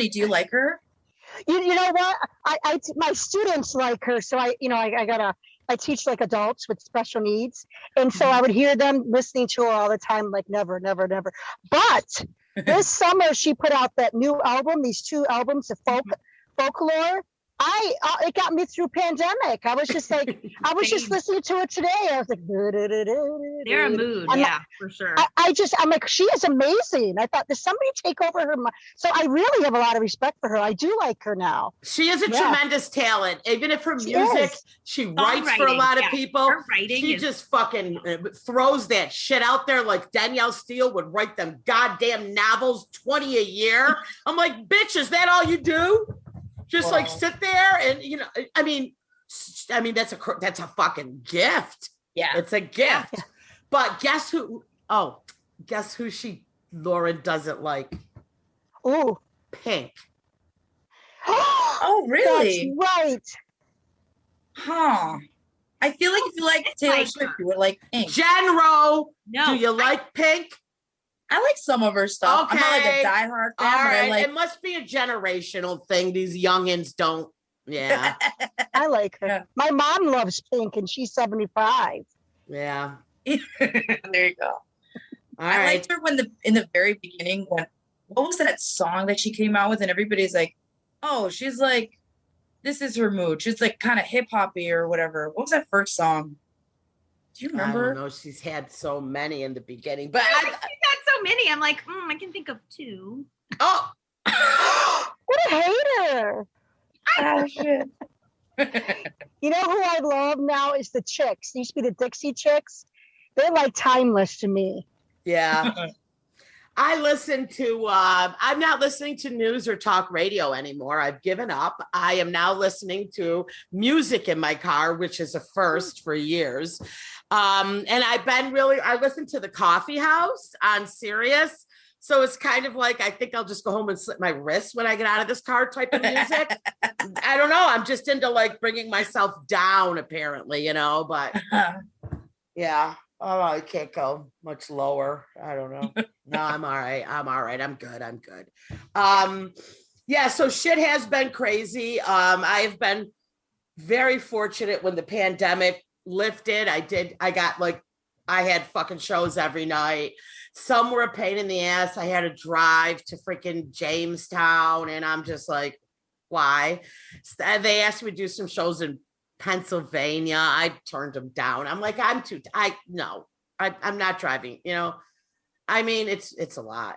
Melanie, do you like her? You know what? My students like her, so I teach like adults with special needs, and so I would hear them listening to her all the time, like never, never, never. But this summer she put out that new album, these 2 albums of folklore. It got me through pandemic. I was just like, I was just listening to it today. I was like, they're a mood, for sure. I'm like, she is amazing. I thought, does somebody take over her? So I really have a lot of respect for her. I do like her now. She is a tremendous talent. Even if her music, she writes for a lot of people. Her writing she just fucking throws that shit out there like Danielle Steele would write them goddamn novels, 20 a year. I'm like, bitch, is that all you do? Just like sit there and, you know, I mean, that's a fucking gift. Yeah. It's a gift. Yeah. But guess who Lauren doesn't like? Oh, Pink. Oh, really? That's right. Huh. I feel like if you like Taylor Swift, you would like Pink. Jenn Ro, do you like Pink? I like some of her stuff. Okay. I'm not like a diehard fan, but I like... It must be a generational thing. These youngins don't. Yeah. I like her. Yeah. My mom loves Pink, and she's 75. Yeah. There you go. I liked her in the very beginning when, what was that song that she came out with? And everybody's like, oh, she's like, this is her mood. She's like kind of hip hoppy or whatever. What was that first song? Do you remember? I don't know. She's had so many in the beginning, but she's had so many. I'm like, I can think of 2. Oh, what a hater! Oh shit! You know who I love now is the Chicks. They used to be the Dixie Chicks. They're like timeless to me. Yeah. I listen to, I'm not listening to news or talk radio anymore. I've given up. I am now listening to music in my car, which is a first for years. And I listen to the Coffee House on Sirius. So it's kind of like, I think I'll just go home and slit my wrist when I get out of this car type of music. I don't know. I'm just into like bringing myself down apparently, you know, but yeah. Oh, I can't go much lower. I don't know. No, I'm all right. I'm good. Yeah, so shit has been crazy. I have been very fortunate when the pandemic lifted. I had fucking shows every night. Some were a pain in the ass. I had to drive to freaking Jamestown, and I'm just like, why? They asked me to do some shows in Pennsylvania. I turned them down. I'm like, I'm not driving, you know. I mean, it's a lot.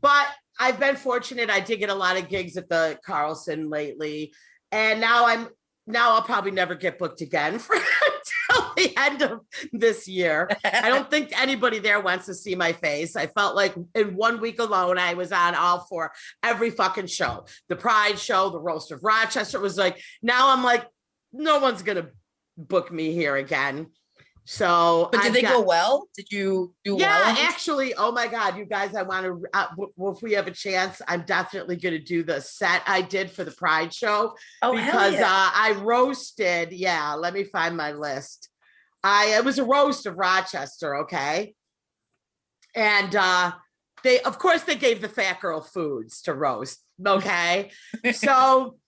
But I've been fortunate. I did get a lot of gigs at the Carlson lately. And now I'll probably never get booked again until the end of this year. I don't think anybody there wants to see my face. I felt like in 1 week alone, I was on all 4, every fucking show. The Pride show, the Roast of Rochester. It was like, now I'm like, no one's going to book me here again. So, but did they go well? Did you do well? Yeah, actually. Oh my God, you guys, I want to, if we have a chance, I'm definitely going to do the set I did for the Pride show because I roasted. Yeah. Let me find my list. It was a roast of Rochester. Okay. And, of course they gave the fat girl foods to roast. Okay. So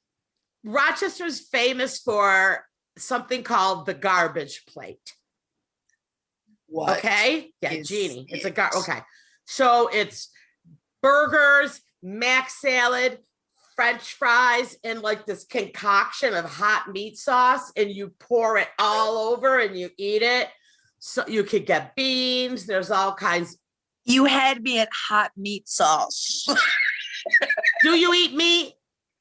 Rochester's famous for something called the garbage plate. What? Okay. Yeah, Jeannie. It's okay. So it's burgers, mac salad, French fries, and like this concoction of hot meat sauce, and you pour it all over and you eat it. So you could get beans. There's all kinds. You had me at hot meat sauce. Do you eat meat?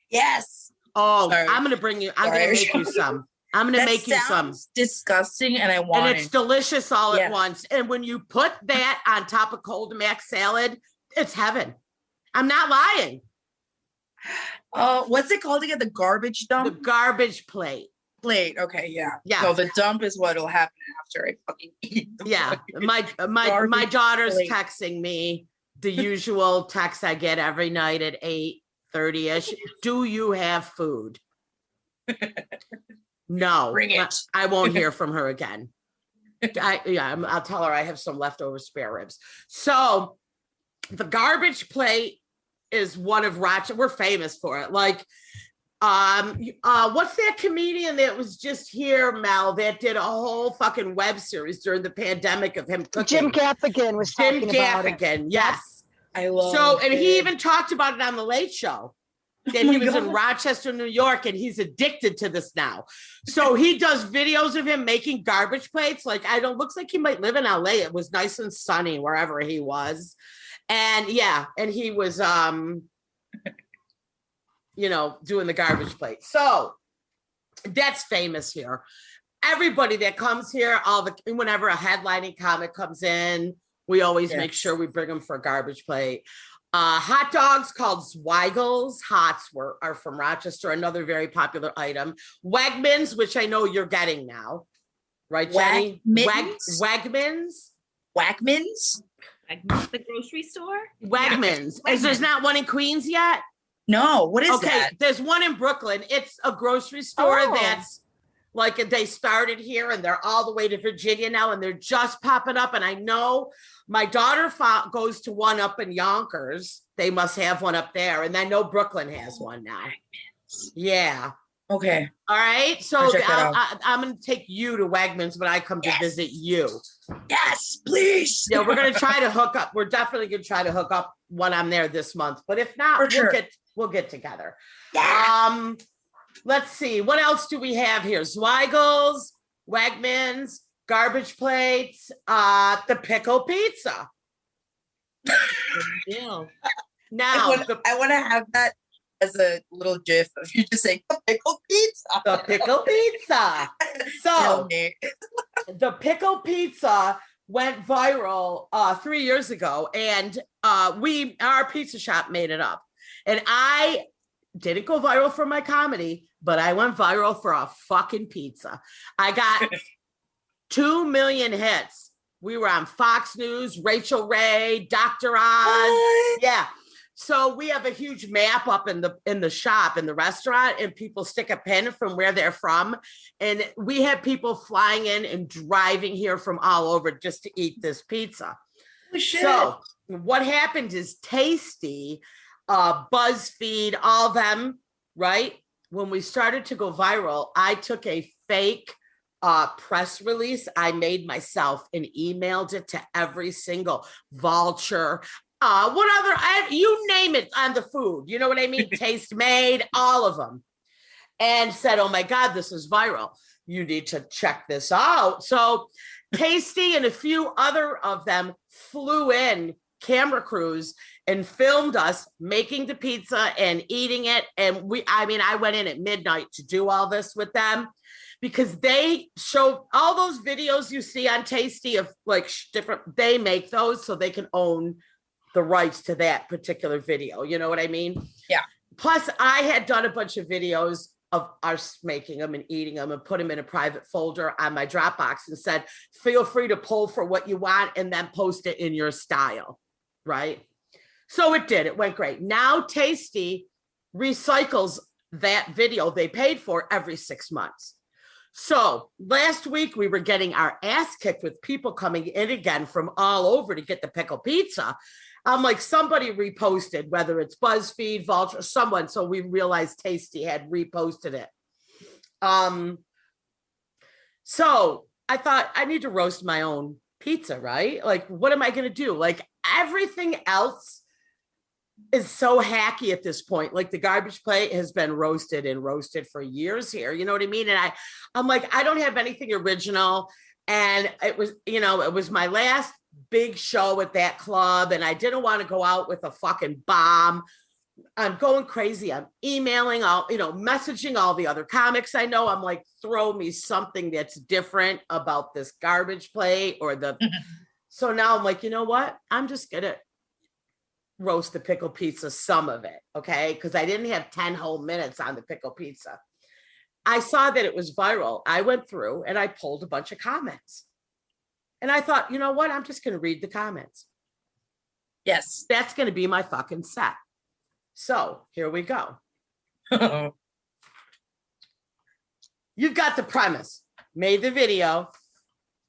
Yes. Oh, sorry. I'm going to bring you. I'm going to make you some. I'm going to make you some. Disgusting, and I want it. And it's delicious all at once. And when you put that on top of cold mac salad, it's heaven. I'm not lying. What's it called again? The garbage dump? The garbage plate. Okay, yeah. Yeah. So the dump is what'll happen after I fucking eat. Yeah. My daughter's texting me the usual text I get every night at 8:30ish. Do you have food? No, bring it. I won't hear from her again. I'll tell her I have some leftover spare ribs. So the garbage plate is one of Rochester. We're famous for it. Like, what's that comedian that was just here, Mel, that did a whole fucking web series during the pandemic of him cooking? Jim Gaffigan was talking about it. Jim Gaffigan, yes. I love So, and it. he even talked about it on the Late Show. That he was in Rochester, New York, and he's addicted to this now. So he does videos of him making garbage plates. Like, looks like he might live in LA. It was nice and sunny wherever he was. And yeah, and he was doing the garbage plate. So that's famous here. Everybody that comes here, whenever a headlining comic comes in, we always make sure we bring them for a garbage plate. Hot dogs called Zweigels. Hots are from Rochester, another very popular item. Wegmans, which I know you're getting now. Right, Jenny? Wegmans? Wegmans? The grocery store? Wegmans. Yeah. There's not one in Queens yet? No, what is that? There's one in Brooklyn. It's a grocery store that's like they started here and they're all the way to Virginia now and they're just popping up. And I know my daughter goes to one up in Yonkers. They must have one up there. And I know Brooklyn has one now. Yeah. Okay. All right. So I'm going to take you to Wegmans when I come to visit you. Yes, please. Yeah, we're going to try to hook up. We're definitely going to try to hook up when I'm there this month. But if not, we'll get together. Yeah. Let's see. What else do we have here? Zweigels, Wegmans, garbage plates, the pickle pizza. Deal. Now, I want to have that as a little gif of you just saying the pickle pizza. The pickle pizza. So the pickle pizza went viral 3 years ago, and our pizza shop made it up. And I didn't go viral for my comedy, but I went viral for a fucking pizza. I got 2 million hits. We were on Fox News, Rachel Ray, Dr. Oz. What? Yeah. So we have a huge map up in the shop, in the restaurant, and people stick a pin from where they're from. And we have people flying in and driving here from all over just to eat this pizza. Oh, shit. So what happened is Tasty, BuzzFeed, all them, right? When we started to go viral, I took a fake press release I made myself and emailed it to every single Vulture, you name it on the food, you know what I mean? Taste Made, all of them. And said, oh my God, this is viral. You need to check this out. So Tasty and a few other of them flew in camera crews and filmed us making the pizza and eating it. And I went in at midnight to do all this with them because they show all those videos you see on Tasty of like they make those so they can own the rights to that particular video. You know what I mean? Yeah. Plus I had done a bunch of videos of us making them and eating them and put them in a private folder on my Dropbox and said, feel free to pull for what you want and then post it in your style. Right. So it did. It went great. Now Tasty recycles that video they paid for every 6 months. So last week we were getting our ass kicked with people coming in again from all over to get the pickle pizza. I'm like, somebody reposted, whether it's BuzzFeed, Vulture, someone. So we realized Tasty had reposted it. So I thought I need to roast my own pizza, right? Like, what am I going to do? Like everything else is so hacky at this point. Like the garbage plate has been roasted for years here. You know what I mean? And I'm like, I don't have anything original. And it was my last big show at that club. And I didn't want to go out with a fucking bomb. I'm going crazy. I'm emailing messaging all the other comics I know. I'm like, throw me something that's different about this garbage plate So now I'm like, you know what? I'm just going to roast the pickle pizza, some of it. Okay. Cause I didn't have 10 whole minutes on the pickle pizza. I saw that it was viral. I went through and I pulled a bunch of comments and I thought, you know what? I'm just going to read the comments. Yes. That's going to be my fucking set. So here we go. You've got the premise. Made the video.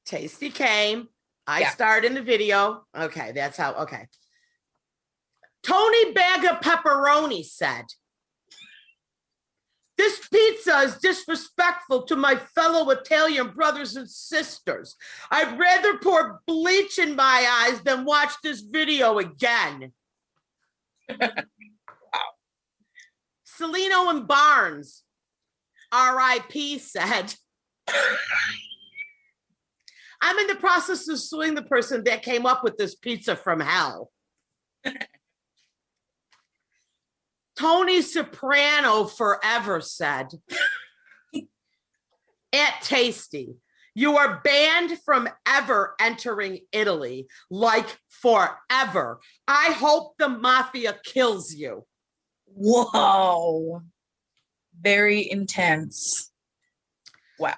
Tasty came. I starred in the video. Okay. That's how. Okay. Tony Bag of Pepperoni said, "This pizza is disrespectful to my fellow Italian brothers and sisters. I'd rather pour bleach in my eyes than watch this video again." Wow. Celino and Barnes, RIP, said, "I'm in the process of suing the person that came up with this pizza from hell." Tony Soprano forever said, "At Tasty, you are banned from ever entering Italy, like forever. I hope the mafia kills you." Whoa. Very intense. Wow.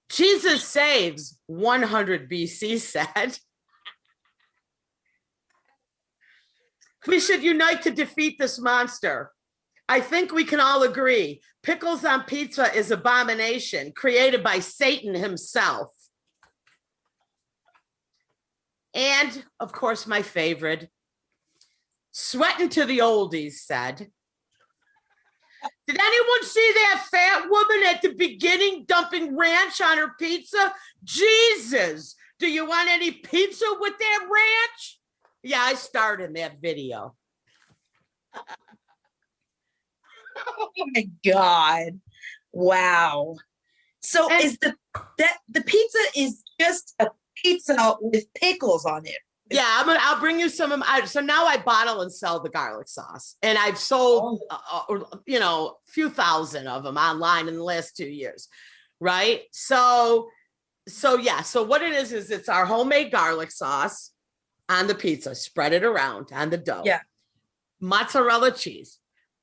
Jesus Saves 100 BC said, "We should unite to defeat this monster. I think we can all agree pickles on pizza is abomination created by Satan himself." And of course, my favorite, Sweating to the Oldies said, "Did anyone see that fat woman at the beginning dumping ranch on her pizza? Jesus, do you want any pizza with that ranch?" Yeah, I starred in that video. Oh my God. Wow. So is the pizza is just a pizza with pickles on it? Yeah, I'll bring you some of my, so now I bottle and sell the garlic sauce, and I've sold, a few thousand of them online in the last 2 years. Right. So yeah. So what it is it's our homemade garlic sauce on the pizza, spread it around on the dough. Yeah. Mozzarella cheese.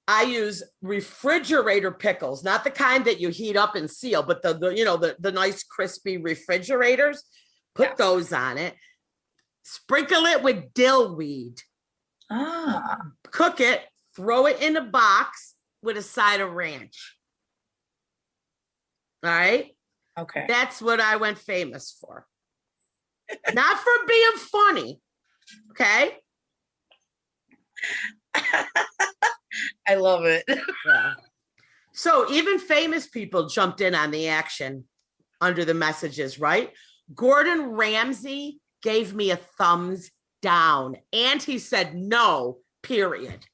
I use refrigerator pickles, not the kind that you heat up and seal, but the nice crispy refrigerators. Put those on it. Sprinkle it with dill weed. Cook it, throw it in a box with a side of ranch. All right? Okay. That's what I went famous for. Not for being funny. Okay? I love it. Yeah. So even famous people jumped in on the action under the messages, right? Gordon Ramsay gave me a thumbs down, and he said no, period.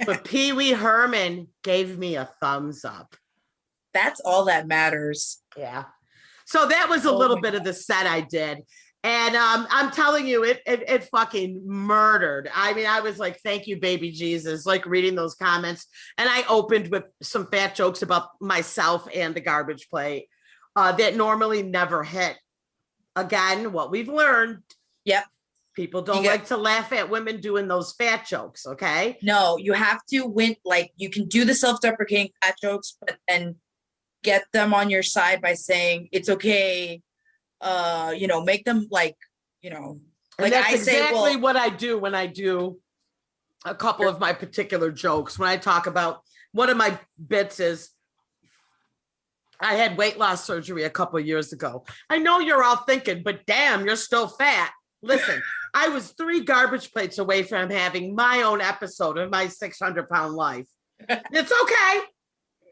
But Pee Wee Herman gave me a thumbs up. That's all that matters. Yeah. So that was a little bit of the set I did. And I'm telling you, it fucking murdered. I mean, I was like, thank you, baby Jesus, like reading those comments. And I opened with some fat jokes about myself and the garbage plate that normally never hit. Again, what we've learned. Yep. People don't like to laugh at women doing those fat jokes, okay? No, you have to win. Like, you can do the self-deprecating fat jokes, but then get them on your side by saying it's okay. Make them like that's I exactly say, what I do when I do a couple of my particular jokes. When I talk about one of my bits is I had weight loss surgery a couple of years ago. I know you're all thinking, but damn, you're still fat. Listen, I was 3 garbage plates away from having my own episode of my 600-pound life. It's okay.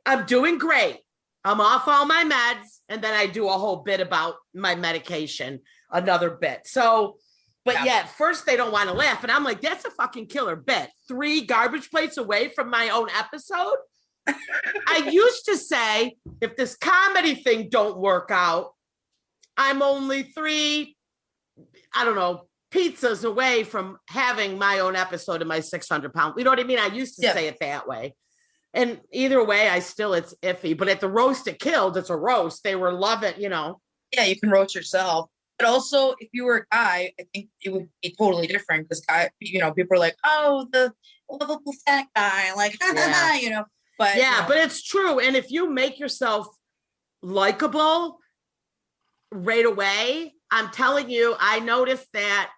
I'm doing great. I'm off all my meds, and then I do a whole bit about my medication, another bit. So, but yeah, at first they don't want to laugh. And I'm like, that's a fucking killer bit. 3 garbage plates away from my own episode. I used to say, if this comedy thing don't work out, I'm only 3, pizzas away from having my own episode of my 600-pound. You know what I mean? I used to say it that way. And either way, it's iffy. But at the roast it killed, it's a roast. They were loving, Yeah, you can roast yourself. But also, if you were a guy, I think it would be totally different because people are like, oh, the lovable fat guy, like, But but it's true. And if you make yourself likable right away, I'm telling you, I noticed that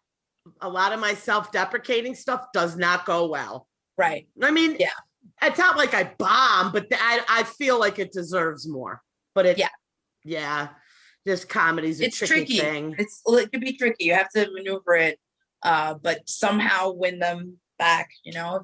a lot of my self-deprecating stuff does not go well. Right. I mean, it's not like I bomb, but I feel like it deserves more. But this comedy's a tricky thing. It can be tricky. You have to maneuver it but somehow win them back, you know, if